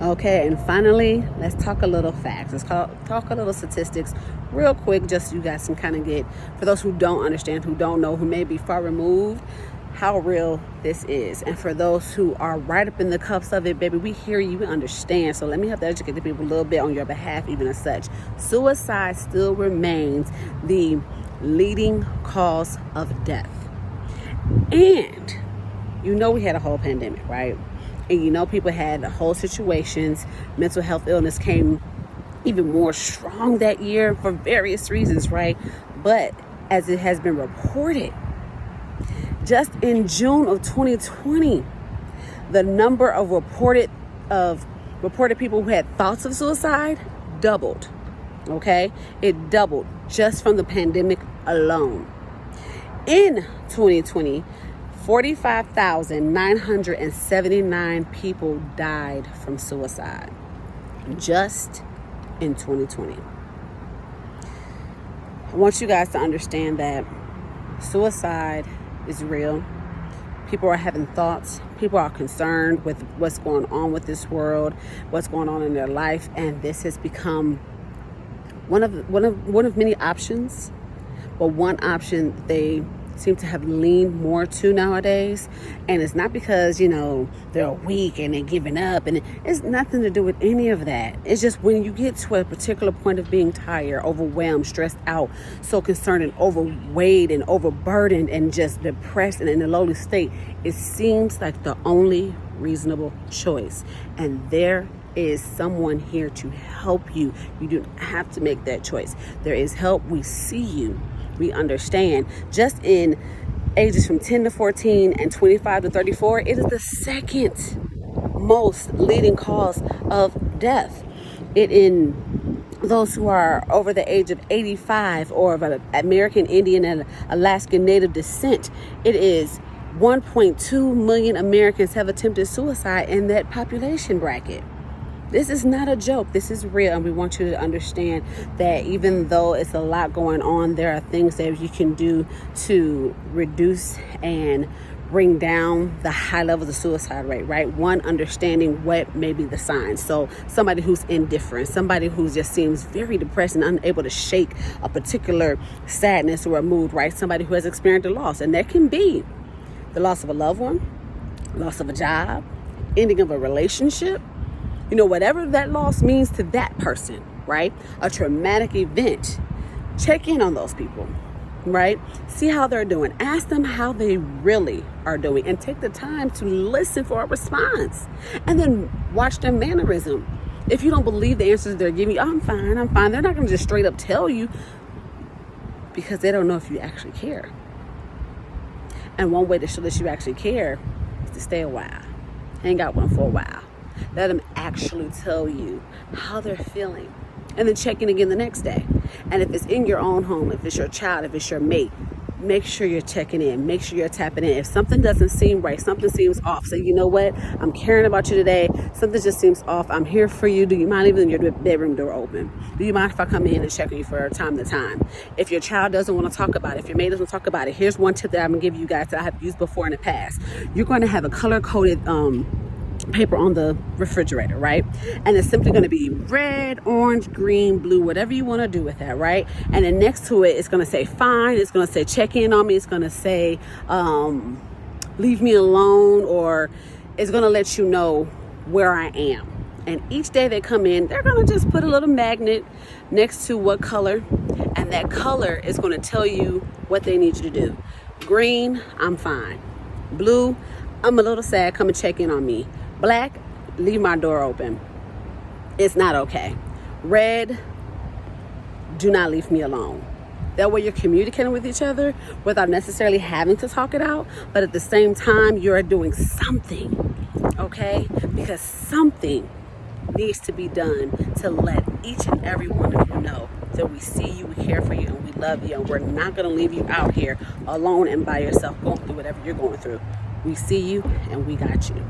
Okay, and finally, let's talk a little facts. Talk a little statistics real quick, just so you guys can kind of get, for those who don't understand, who don't know, who may be far removed, how real this is. And for those who are right up in the cuffs of it, baby, we hear you, we understand. So let me help to educate the people a little bit on your behalf, even as such. Suicide still remains the leading cause of death. And you know we had a whole pandemic, right? And you know people had whole situations. Mental health illness came even more strong that year for various reasons, right? But as it has been reported, just in June of 2020, the number of reported people who had thoughts of suicide doubled. Okay? It doubled just from the pandemic alone. In 2020, 45,979 people died from suicide just in 2020. I want you guys to understand that suicide is real. People are having thoughts. People are concerned with what's going on with this world, what's going on in their life, and this has become one of many options. But one option they seem to have leaned more to nowadays, and it's not because they're weak and they're giving up, and it's nothing to do with any of that. It's just when you get to a particular point of being tired, overwhelmed, stressed out, so concerned and overweight and overburdened and just depressed and in a lowly state, it seems like the only reasonable choice. And there is someone here to help you. You don't have to make that choice. There is help. We see you. We understand. Just in ages from 10 to 14 and 25 to 34, it is the second most leading cause of death. It in those who are over the age of 85 or of American Indian and Alaskan Native descent, it is 1.2 million Americans have attempted suicide in that population bracket. This is not a joke. This is real. And we want you to understand that even though it's a lot going on, there are things that you can do to reduce and bring down the high levels of suicide rate, right? One, understanding what may be the signs. So somebody who's indifferent, somebody who just seems very depressed and unable to shake a particular sadness or a mood, right? Somebody who has experienced a loss. And that can be the loss of a loved one, loss of a job, ending of a relationship, whatever that loss means to that person, right? A traumatic event. Check in on those people, right? See how they're doing. Ask them how they really are doing and take the time to listen for a response. And then watch their mannerism. If you don't believe the answers they're giving you, I'm fine. They're not going to just straight up tell you, because they don't know if you actually care. And one way to show that you actually care is to stay a while. Hang out with them for a while. Let them actually tell you how they're feeling. And then check in again the next day. And if it's in your own home, if it's your child, if it's your mate, make sure you're checking in. Make sure you're tapping in. If something doesn't seem right, something seems off, say, you know what? I'm caring about you today. Something just seems off. I'm here for you. Do you mind leaving your bedroom door open? Do you mind if I come in and check on you for time to time? If your child doesn't want to talk about it, if your mate doesn't talk about it, here's one tip that I'm going to give you guys that I have used before in the past. You're going to have a color-coded paper on the refrigerator, right? And it's simply going to be red, orange, green, blue, whatever you want to do with that, right? And then next to it, it's going to say fine, it's going to say check in on me, it's going to say leave me alone, or it's going to let you know where I am. And each day they come in, they're going to just put a little magnet next to what color, and that color is going to tell you what they need you to do. Green, I'm fine. Blue, I'm a little sad, come and check in on me. Black, leave my door open. It's not okay. Red, do not leave me alone. That way you're communicating with each other without necessarily having to talk it out, but at the same time, you're doing something, okay? Because something needs to be done to let each and every one of you know that we see you, we care for you, and we love you, and we're not going to leave you out here alone and by yourself going through whatever you're going through. We see you, and we got you.